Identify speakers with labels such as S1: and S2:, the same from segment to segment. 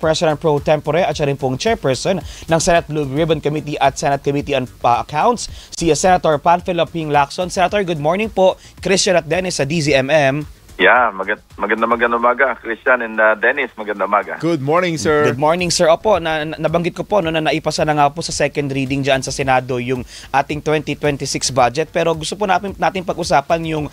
S1: President Pro Tempore at siya rin pong Chairperson ng Senate Blue Ribbon Committee at Senate Committee on Accounts, si Senator Panfilo Ping Lacson. Senator, good morning po. Christian at Dennis sa DZMM.
S2: Yeah, magandang umaga, Christian and Dennis, magandang umaga.
S3: Good morning, sir.
S1: Good morning, sir. Opo, nabanggit ko po na naipasa na nga po sa second reading dyan sa Senado yung ating 2026 budget. Pero gusto po natin pag-usapan yung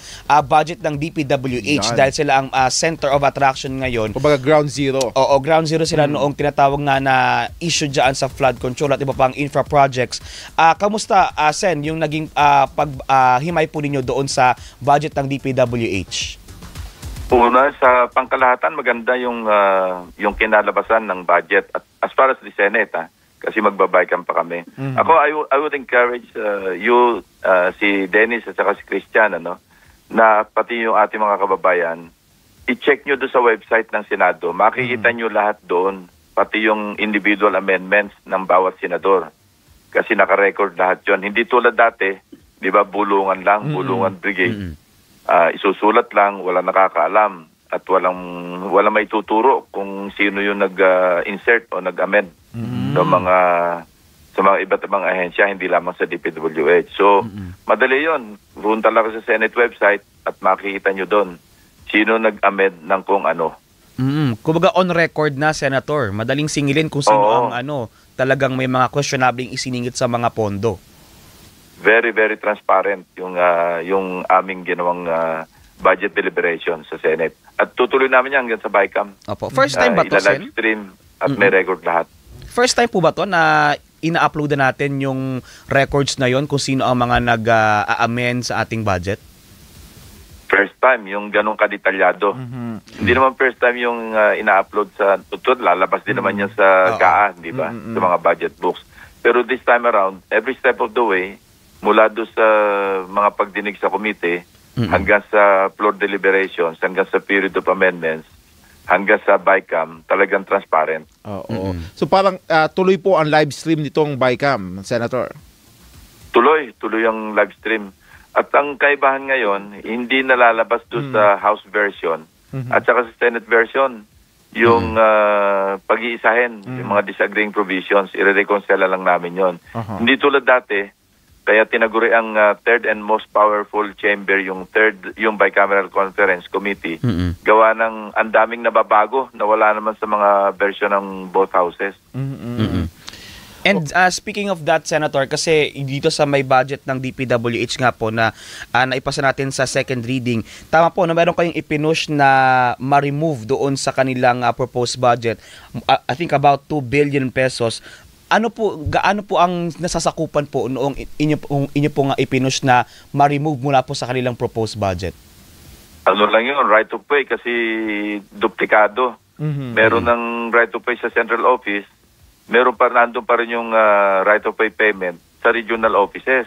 S1: budget ng DPWH dahil sila ang center of attraction ngayon.
S3: Kumbaga ground zero.
S1: Oo, ground zero sila noong tinatawag nga na issue dyan sa flood control at iba pang infra projects. Kamusta, Sen, yung naging paghimay po ninyo doon sa budget ng DPWH?
S2: Una, sa pangkalahatan, maganda yung kinalabasan ng budget. At as far as the Senate, kasi magbabaykan pa kami. Ako, I would encourage you, si Dennis at saka si Christian, na pati yung ating mga kababayan, i-check nyo doon sa website ng Senado. Makikita nyo lahat doon, pati yung individual amendments ng bawat senador. Kasi naka-record lahat yon. Hindi tulad dati, di ba, bulungan lang, bulungan brigade. Isusulat lang, wala nakakaalam at walang may tuturo kung sino yung nag-insert o nag-amend sa mga iba't ibang ahensya, hindi lamang sa DPWH. So, madali yon. Punta lang sa Senate website at makikita nyo doon sino nag-amend ng kung ano.
S1: Kumbaga on record na, Senator. Madaling singilin kung sino ang talagang may mga questionabling isiningit sa mga pondo.
S2: Very, very transparent yung aming ginawang budget deliberation sa Senate. At tutuloy namin yan hanggang sa BICAM.
S1: Opo. First time ba to, Sen?
S2: Live stream at may record lahat.
S1: First time po ba to na ina-upload natin yung records na yon kung sino ang mga nag-amend sa ating budget?
S2: First time, yung ganong kadetalyado. Hindi naman first time yung ina-upload sa tutod. Lalabas din naman yan sa GAA, di ba? Sa mga budget books. Pero this time around, every step of the way, mula doon sa mga pagdinig sa komite, hanggang sa floor deliberations, hanggang sa period of amendments, hanggang sa BICAM, talagang transparent.
S3: So parang tuloy po ang live stream nitong BICAM, Senator?
S2: Tuloy ang live stream. At ang kaibahan ngayon, hindi nalalabas doon sa House version at saka sa Senate version. Yung pag-iisahin, yung mga disagreeing provisions, i-reconcile lang namin yon. Hindi tulad dati, kaya tinaguri ang third and most powerful chamber, yung Bicameral Conference Committee. Gawa ng ang daming nababago na wala naman sa mga version ng both houses.
S1: And speaking of that, Senator, kasi dito sa may budget ng DPWH nga po na naipasa natin sa second reading, tama po na meron kayong ipinush na ma-remove doon sa kanilang proposed budget. I think about 2 billion pesos. Gaano po ang nasasakupan po noong inyo pong ipinush na ma-remove mula po sa kanilang proposed budget?
S2: Ano lang yun, right of way kasi duplikado. Meron ng right of way sa central office, nandun pa rin yung right of way payment sa regional offices.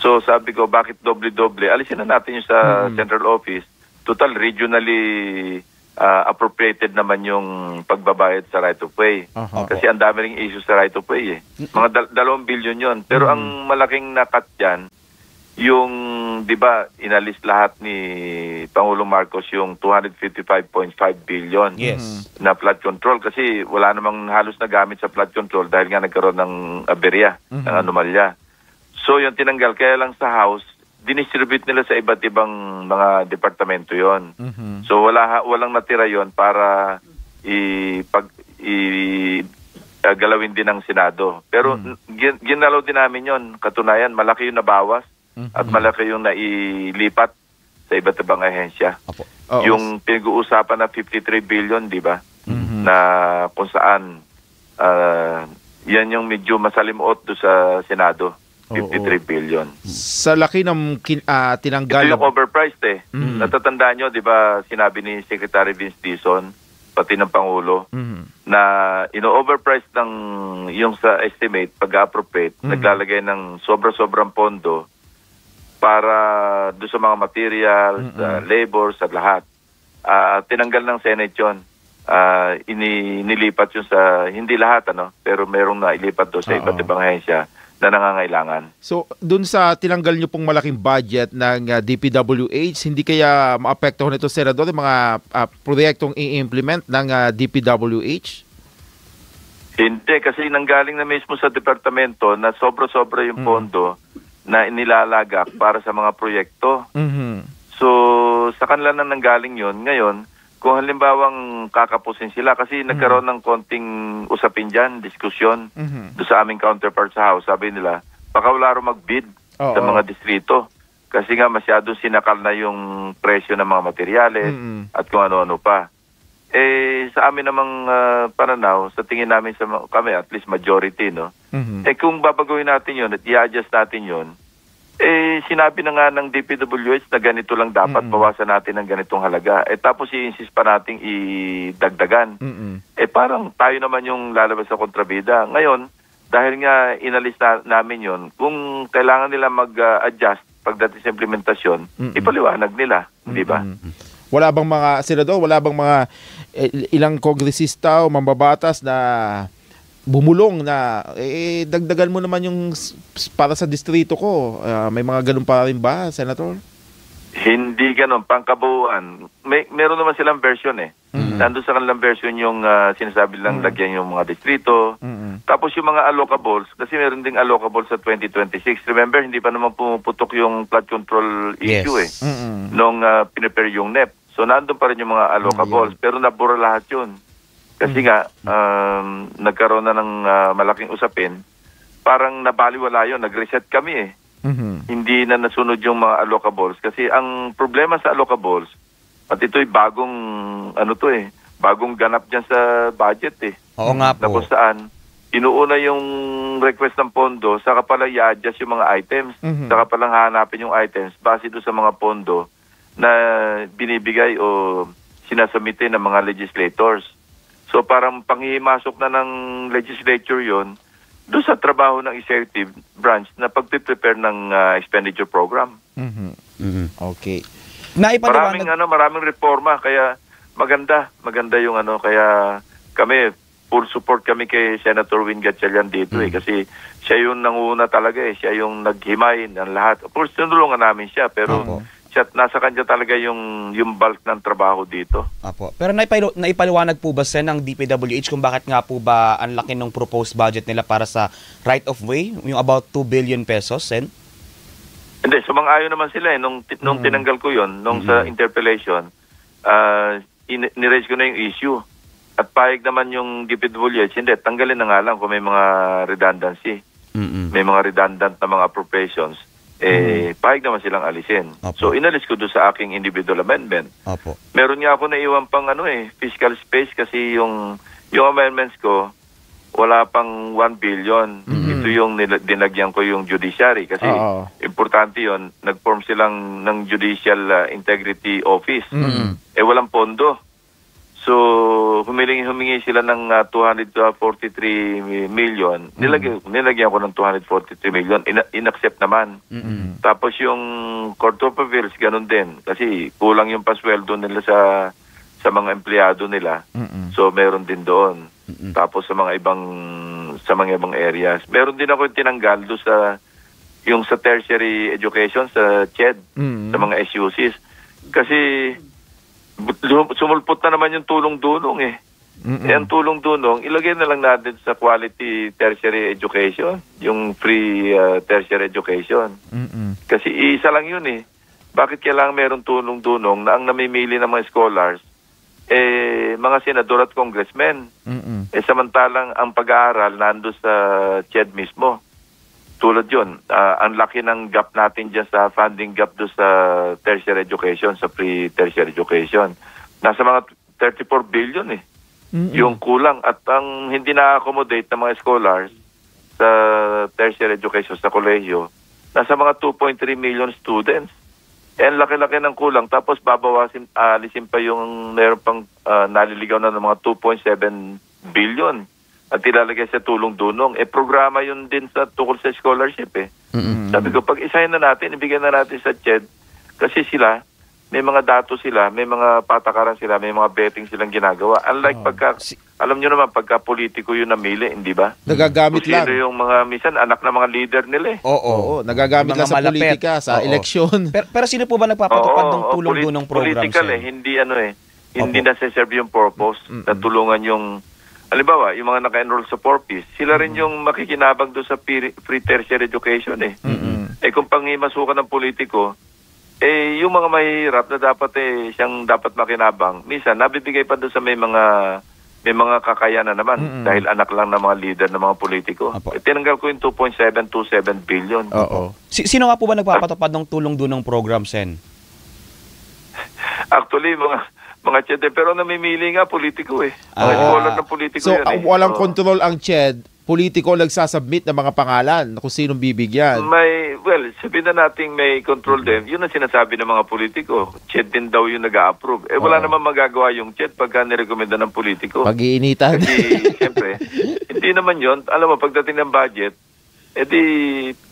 S2: So sabi ko, bakit doble-doble? Alisin na natin yung sa central office. Total, regionally appropriated naman yung pagbabayad sa right of way. Kasi ang dami ring issue sa right of way. Mga 2 billion yon. Pero ang malaking nakat dyan, yung, di ba, inalis lahat ni Pangulong Marcos yung 255.5 billion na flood control kasi wala namang halos nagamit sa flood control dahil nga nagkaroon ng aberya, ng anomalya. So yung tinanggal, kaya lang sa House, dinistribute nila sa iba't ibang mga departamento yon. So walang natira yon para galawin din ng Senado. Pero ginalaw din namin yon. Katunayan, malaki yung nabawas at malaki yung nailipat sa iba't ibang ahensya. Yung pinag-uusapan na 53 billion, di ba? Na kung saan yan yung medyo masalimuot do sa Senado. 53 billion.
S3: Sa laki ng tinanggal.
S2: Ito yung overpriced Natatandaan nyo, di ba, sinabi ni Secretary Vince Dizon, pati ng Pangulo, na ino-overpriced ng yung sa estimate, pag-appropriate, naglalagay ng sobra-sobrang pondo para doon sa mga materials, labor, sa lahat. Tinanggal ng Senate yun. Inilipat yun sa, hindi lahat, pero merong nailipat doon sa iba't ibang ahensya na nangangailangan.
S3: So, dun sa tinanggal nyo pong malaking budget ng DPWH, hindi kaya maapektuhan ito, Senador, yung mga proyektong i-implement ng DPWH?
S2: Hindi, kasi nanggaling na mismo sa departamento na sobra-sobra yung pondo na inilalagak para sa mga proyekto. So, sa kanila na nanggaling yun. Ngayon, kung halimbawang kakapusin sila, kasi nagkaroon ng konting usapin dyan, diskusyon, doon sa aming counterpart sa House, sabi nila, baka wala rin mag-bid sa mga distrito. Kasi nga masyadong sinakal na yung presyo ng mga materyales at kung ano-ano pa. Sa amin namang pananaw, sa tingin namin kami, at least majority, no? Kung babaguhin natin yun at i-adjust natin yun, sinabi na nga ng DPWH na ganito lang dapat, bawasan natin ng ganitong halaga. Tapos i-insist pa nating idagdagan. Parang tayo naman yung lalabas sa kontrabida. Ngayon, dahil nga inalis namin yun, kung kailangan nila mag-adjust pagdating sa implementasyon, ipaliwanag nila, di ba?
S3: Wala bang mga senador, wala bang mga ilang kongresista o mambabatas na bumulong na dagdagan mo naman yung para sa distrito ko? May mga ganun pa rin ba, Senator?
S2: Hindi ganun, pangkabuuan. Meron naman silang version Nandun sa kanilang version yung sinasabi lang lagyan yung mga distrito. Tapos yung mga allocables, kasi meron ding allocables sa 2026. Remember, hindi pa naman pumuputok yung flood control issue nung pinipare yung NEP. So nandun pa rin yung mga allocables, pero nabura lahat yun. Kasi nga, nagkaroon na ng malaking usapin, parang nabaliwala yun, nag-reset kami Hindi na nasunod yung mga allocables. Kasi ang problema sa allocables, at ito'y bagong, bagong ganap dyan sa budget
S1: Oo nga po.
S2: Na kung saan, inuuna yung request ng pondo, saka pala i-adjust yung mga items, saka palang hanapin yung items base doon sa mga pondo na binibigay o sinasumite ng mga legislators. So parang panghihimasok na ng legislature yon doon sa trabaho ng executive branch na pag-prepare ng expenditure program.
S3: Okay.
S2: Maraming reforma, kaya maganda yung kaya kami full support kami kay Senator Win Gatchalian dito kasi siya yung nanguna talaga siya yung naghimay ng lahat. Of course, tinulungan namin siya pero nasa kanya talaga yung bulk ng trabaho dito.
S1: Apo. Pero naipaliwanag po ba Sen ng DPWH kung bakit nga po ba ang laki ng proposed budget nila para sa right of way, yung about 2 billion pesos, Sen?
S2: Hindi, sumang-ayon naman sila nung tinanggal ko yon nung sa interpellation, niraise ko na yung issue. At pahig naman yung DPWH, hindi, tanggalin na nga lang kung may mga redundancy. May mga redundant na mga appropriations. Pahig naman silang alisin.
S1: Opo.
S2: So, inalis ko doon sa aking individual amendment.
S1: Opo.
S2: Meron nga ako naiwan pang fiscal space kasi yung amendments ko, wala pang 1 billion. Ito yung dinagyan ko yung judiciary kasi importante yon. Nag-form silang ng Judicial Integrity Office. Walang pondo. So, humingi sila ng 243 million. Nilagyan ko ng 243 million. Inaccept naman. Tapos yung Court of Appeals, ganun din. Kasi kulang yung pasweldo nila sa mga empleyado nila. So, meron din doon. Tapos sa mga ibang areas. Meron din ako tinanggal doon sa tertiary education, sa CHED, sa mga SUCs. Kasi sumulpot na naman yung tulong-dunong ang tulong-dunong, ilagay na lang natin sa quality tertiary education, yung free tertiary education. Kasi isa lang yun Bakit kailangan meron tulong-dunong na ang namimili ng mga scholars, mga senador at congressmen? Samantalang ang pag-aaral nando sa CHED mismo. Tulad yun, ang laki ng gap natin dyan sa funding gap do sa tertiary education, sa pre-tertiary education. Nasa mga 34 billion yung kulang at ang hindi na-accommodate ng mga scholars sa tertiary education, sa kolehiyo, nasa mga 2.3 million students. Ang laki-laki ng kulang. Tapos babawasin, alisin pa yung meron pang naliligaw na ng mga 2.7 billion. At ilalagay sa tulong-dunong. Programa yun din sa tukol sa scholarship Sabi ko, pag isahin na natin, ibigyan na natin sa CHED. Kasi sila, may mga datos sila, may mga patakaran sila, may mga betting silang ginagawa. Unlike alam nyo naman, pagka politiko yung namili, hindi ba?
S3: Nagagamit lang.
S2: Yung mga, minsan, anak ng mga leader nila
S3: Oo, nagagamit lang sa politika, sa eleksyon.
S1: Pero sino po ba nagpapatupad ng tulong-dunong program?
S2: Political hindi hindi nasa-serve yung purpose na tulungan yung halimbawa, yung mga naka-enroll sa 4Ps, sila rin yung makikinabang doon sa free tertiary education eh. Eh kung pangimasukan ng politiko, eh yung mga mahihirap na dapat siyang dapat makinabang, minsan nabibigay pa doon sa may mga kakayanan naman dahil anak lang ng mga leader ng mga politiko. Eh, tinanggal ko yung 2.727 billion.
S3: Oo.
S1: Sino nga po ba nagpapatupad ng tulong doon ng program, Sen?
S2: Actually, mga CHED, pero namimili nga politiko eh. Mga scholar ng politiko
S3: So,
S2: yan eh.
S3: walang control ang CHED, politiko nagsasubmit ng mga pangalan kung sinong bibigyan.
S2: Sabihin na natin may control din. Yun ang sinasabi ng mga politiko. CHED din daw yung nag-a-approve. Eh, wala naman magagawa yung CHED pagka nirekomenda ng politiko.
S3: Pag-iinitan.
S2: Kasi, siyempre, hindi naman yun. Alam mo, pagdating ng budget,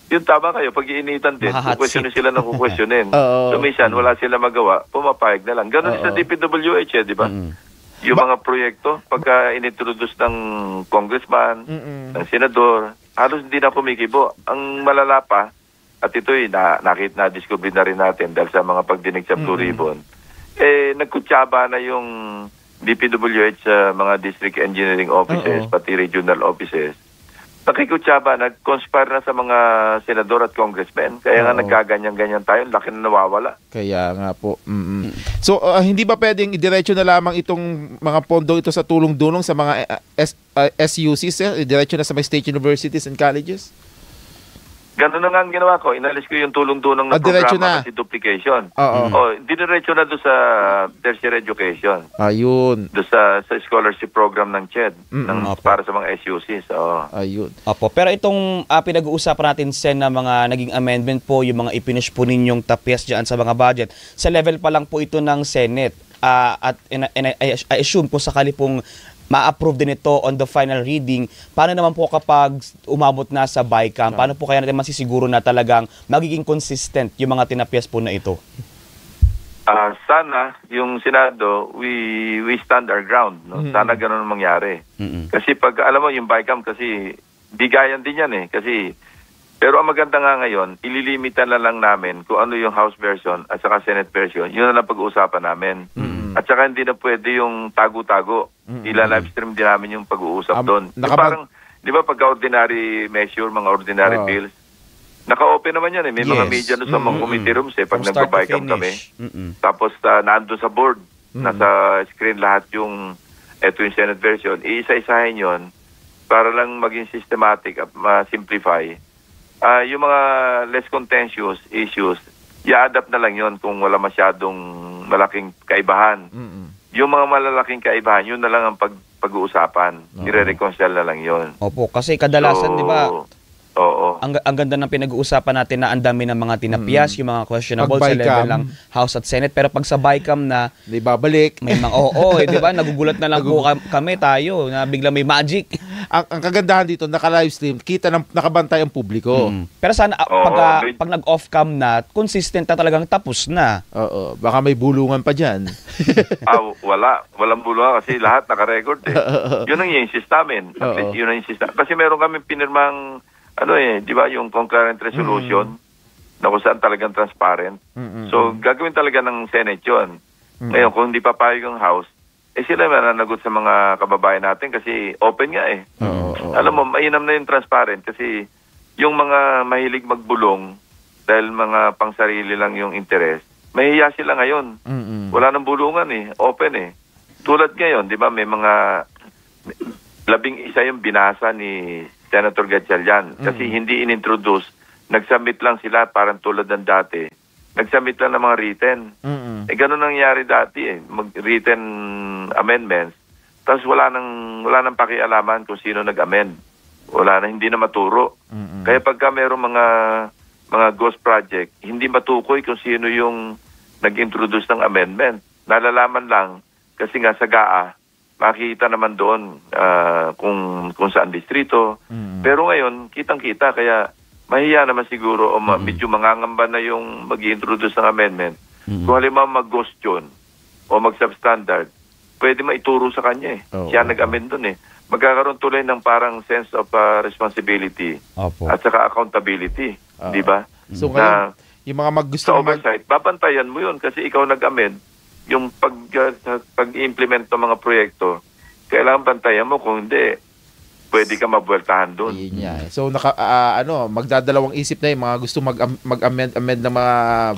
S2: yung tama kayo, pag-iinitan din. Kukwestiyonin sila ng kukwestiyonin. So, minsan, wala sila magawa, pumapayag na lang. Ganun sa DPWH, di ba? Yung mga proyekto, pagka inintroduce ng congressman, ng senador, halos hindi na kumikibo. Ang malala pa, at ito'y na-discover na rin natin dahil sa mga pagdinig sa Blue Ribbon, nagkutsaba na yung DPWH sa mga district engineering offices, pati regional offices. Nakikutsaba, nag-conspire na sa mga senador at congressmen. Kaya nga nagkaganyan-ganyan tayo, laki na nawawala.
S3: Kaya nga po. So, hindi ba pwedeng idiretso na lamang itong mga pondong ito sa tulong-dulong sa mga SUCs, idiretso na sa mga state universities and colleges?
S2: Ganun na nga ang ginawa ko. Inalis ko yung tulong-tulong na programa kasi duplication. Diniretso na doon sa tertiary education.
S3: Ayun.
S2: Doon sa scholarship program ng CHED para sa mga SUCs.
S3: Ayun.
S1: Opo. Pero itong pinag-uusapan natin, Sen, na mga naging amendment po, yung mga ipinush po ninyong tapyas dyan sa mga budget, sa level pa lang po ito ng Senate. At I assume kung sakali pong ma-approve din ito on the final reading, paano naman po kapag umabot na sa BICAM? Paano po kaya natin masisiguro na talagang magiging consistent yung mga tinapyas po na ito?
S2: Sana yung Senado, we stand our ground. No? Sana ganun mangyari. Kasi pag, alam mo, yung BICAM kasi, bigayan din yan eh. Pero ang maganda nga ngayon, ililimitan na lang namin kung ano yung House version at saka Senate version. Yun na lang pag-uusapan namin. At saka hindi na pwede yung tago-tago. Ila-livestream din namin yung pag-uusap doon. Parang, di ba pagka-ordinary measure, mga ordinary bills, naka-open naman yan eh. May mga media doon sa mga committee rooms eh. Pag nag-BICAM kami. Tapos nandun sa board, nasa screen lahat yung, eto yung Senate version. Iisa-isahin yon para lang maging systematic at ma-simplify. Yung mga less contentious issues, i-adapt na lang yon kung wala masyadong malaking kaibahan. Yung mga malalaking kaibahan, yun na lang ang pag-uusapan. I-reconcile na lang yon.
S1: Opo, kasi kadalasan, di ba,
S2: Oo.
S1: Ang ganda ng pinag-uusapan natin na ang dami ng mga tinapyas, yung mga questionable sa level ng House at Senate. Pero pag sa BICAM na,
S3: di babalik.
S1: May mga, di ba, nagugulat na lang po kami tayo, na bigla may magic.
S3: Ang kagandahan dito, naka-livestream, nakabantay ang publiko.
S1: Pero sana, pag nag-off cam na, consistent na talagang tapos na.
S3: Baka may bulungan pa dyan.
S2: Walang bulungan kasi lahat naka-record eh. Yun ang i-insist namin. At least yun ang i-insist namin. Kasi meron kami pinirmang di ba, yung concurrent resolution na kung saan talagang transparent. So, gagawin talaga ng Senate yun. Ngayon, kung hindi papayag yung House, sila mananagot sa mga kababayan natin kasi open nga eh. Alam mo, mainam na yung transparent kasi yung mga mahilig magbulong dahil mga pangsarili lang yung interest, mahihiya sila ngayon. Wala nang bulungan eh. Open eh. Tulad ngayon, di ba, may mga 11 yung binasa ni Senator Gatchalian kasi hindi inintroduce, nag-submit lang sila parang tulad ng dati. Nag-submit lang ng mga written. Ganun nangyari dati eh, written amendments. Tapos wala nang pakialaman kung sino nag-amend. Hindi na maturo. Kaya pagka mayroong mga ghost project, hindi matukoy kung sino yung nag-introduce ng amendment. Nalalaman lang kasi nga sa GAA, makikita naman doon kung saan distrito. Pero ngayon, kitang-kita. Kaya mahiya naman siguro o medyo mangangamba na yung mag-i-introduce ng amendment. Kung halimbawa mag-ghost yun o mag-substandard, pwede maituro sa kanya eh. Siya nag-amend doon eh. Magkakaroon tuloy ng parang sense of responsibility at saka accountability. Di ba?
S3: So ngayon, yung mga
S2: sa oversight, babantayan mo yun kasi ikaw nag-amend. Yung pag-implement ng mga proyekto, kailangan bantayan mo. Kung hindi, pwede ka mabueltahan doon.
S3: Yun nga. So magdadalawang isip na yung mga gusto mag-amend ng mga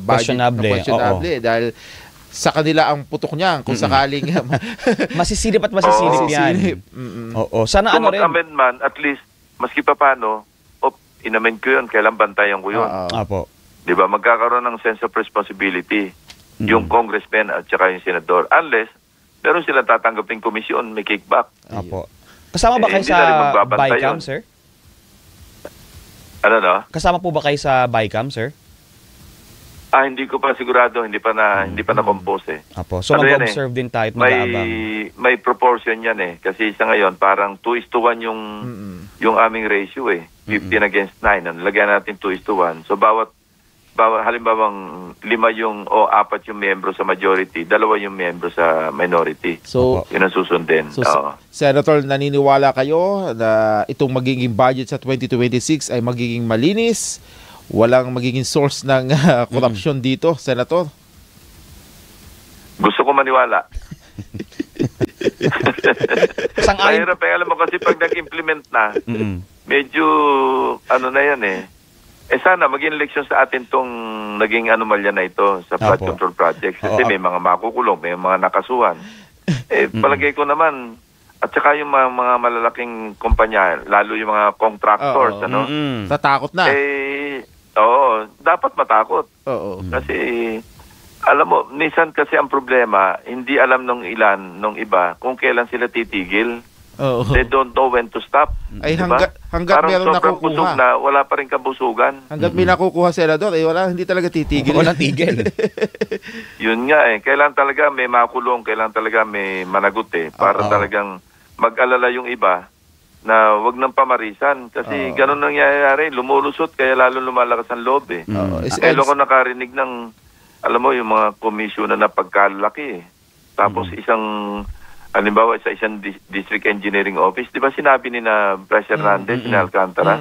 S3: budget na questionable dahil sa kanila ang putok niyan kung sakaling
S1: masisilip at masisilip yan. Oo. Sana
S2: kung
S1: ano rin.
S2: mag-amend man, at least maski pa paano, inamend ko yun, kailan bantayan ko yun.
S1: Apo.
S2: Di ba? Magkakaroon ng sense of responsibility yung congressman at saka yung senador. Unless, meron silang tatanggaping komisyon, may kickback.
S1: Apo. Kasama ba kayo
S2: hindi na rin
S1: sa
S2: magbabantay
S1: BICAM,
S2: yun.
S1: sir?
S2: Ano no?
S1: Kasama po ba kayo sa BICAM, sir?
S2: Hindi ko pa sigurado, hindi pa na compose eh.
S1: Apo. So mag-observe din tayo at mag-aabang.
S2: May proportion yan eh. Kasi sa ngayon, parang 2:1 yung aming ratio eh. 15 against 9. Lagyan natin 2:1. So bawat halimbawang 5 o 4 yung miyembro sa majority, 2 yung miyembro sa minority.
S3: So,
S2: yun ang susundin.
S3: So, Senator, naniniwala kayo na itong magiging budget sa 2026 ay magiging malinis? Walang magiging source ng korupsyon dito, Senator?
S2: Gusto ko maniwala.
S1: Sang-ayon.
S2: Mahirap alam mo kasi pag nag-implement na, medyo na yan eh. Sana maging eleksyon sa atin tong naging anomalya na ito sa flood control project. Kasi may mga makukulong, may mga nakasuhan. Palagay ko naman, at saka yung mga malalaking kumpanya, lalo yung mga contractors,
S3: Tatakot na.
S2: Oo, dapat matakot. Kasi, alam mo, minsan kasi ang problema, hindi alam nung iba kung kailan sila titigil. They don't know when to stop.
S3: Ay,
S2: diba?
S3: hanggat meron
S2: sobrang busog
S3: nakukuha.
S2: na, wala pa rin kabusugan.
S3: Hanggat may nakukuha, Senador, hindi talaga titigil.
S1: Walang tigil.
S2: Yun nga eh. Kailan talaga may makulong, kailan talaga may managot eh. Para talagang mag-alala yung iba na wag nang pamarisan. Kasi ganun nangyayari. Lumulusot, kaya lalo lumalakas ang loob eh. Kailan ko nakarinig ng, alam mo, yung mga komisyon na pagkalaki eh. Tapos halimbawa sa isang district engineering office, di ba sinabi ni na Bryce Hernandez, ni Alcantara,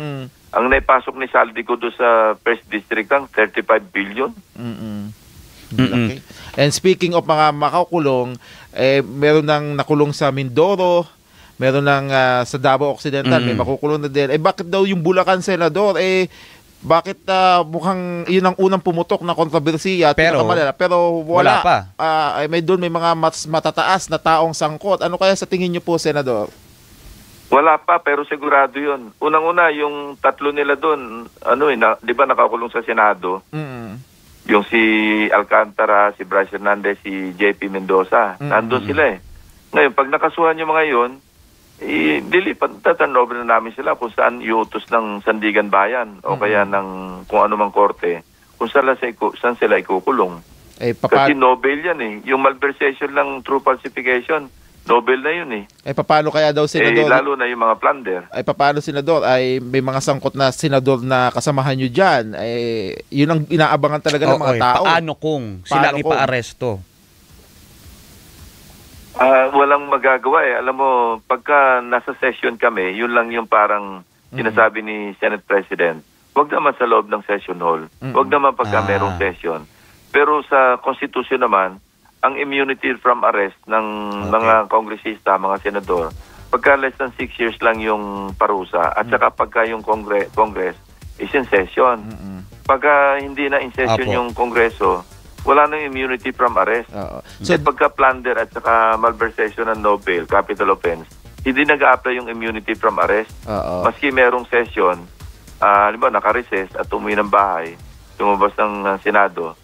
S2: ang naipasok ni Saldico doon sa first district ang 35 billion.
S3: Okay. And speaking of mga makakulong, meron nang nakulong sa Mindoro, meron nang sa Davao Occidental, may makukulong na din. Bakit daw yung Bulacan, Senador? Bakit mukhang yun ang unang pumutok na kontrobersiya? Pero wala
S1: pa.
S3: May mga mas matataas na taong sangkot. Ano kaya sa tingin niyo po, Senador?
S2: Wala pa, pero sigurado yun. Unang-una, yung tatlo nila doon, di ba nakakulong sa Senado? Yung si Alcantara, si Bryce Hernandez, si JP Mendoza. Nandun sila eh. Ngayon, pag nakasuhan yung mga yun, tatanobin na namin sila kung saan iutos ng Sandigan Bayan o kaya ng kung ano mang korte, kung saan sila ikukulong. Kasi Nobel yan eh. Yung malversation ng true falsification, Nobel na yun eh.
S3: Paano kaya daw, Senador?
S2: Lalo na yung mga plunder.
S3: Paano, Senador? May mga sangkot na senador na kasamahan nyo dyan. Yun ang inaabangan talaga ng mga tao.
S1: Paano kung sila ang ipa-aresto?
S2: Walang magagawa eh. Alam mo, pagka nasa session kami, yun lang yung parang sinasabi ni Senate President. Huwag naman sa loob ng session hall. Huwag naman pagka merong session. Pero sa Constitution naman, ang immunity from arrest ng mga kongresista, mga senador, pagka less than 6 years lang yung parusa, at saka pagka yung Congress is in session. Pagka hindi na in session yung Kongreso, wala nang immunity from arrest. So, pagka plunder at saka malversation ng Nobel, capital offense, hindi nag-a-apply yung immunity from arrest. Maski merong session, halimbawa naka-recess at umuwi ng bahay, lumabas ng Senado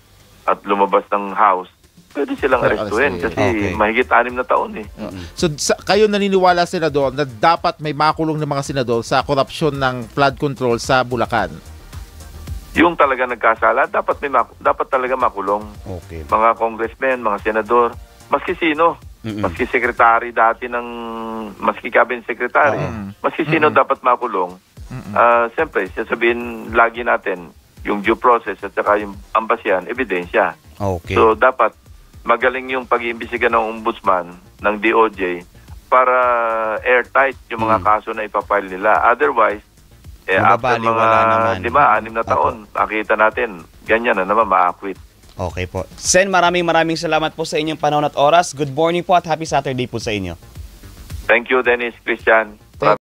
S2: at lumabas ng House, pwede silang arestuhin kasi mahigit 6 na taon eh.
S3: So kayo naniniwala, Senador, na dapat may makulong ng mga senador sa korupsyon ng flood control sa Bulacan?
S2: Yung talaga nagkasala, dapat talaga makulong. Mga congressmen, mga senador, maski sino, maski secretary dati maski cabinet secretary, maski sino dapat makulong. Siyempre, sasabihin lagi natin yung due process at saka yung ambasyan, ebidensya. So dapat magaling yung pag-iimbestiga ng ombudsman, ng DOJ, para airtight yung mga kaso na ipapile nila. Otherwise, after mga 5-6 na taon, makita natin, ganyan na naman ma-acquit.
S1: Okay po. Sen, maraming salamat po sa inyong panahon at oras. Good morning po at happy Saturday po sa inyo.
S2: Thank you, Dennis, Christian.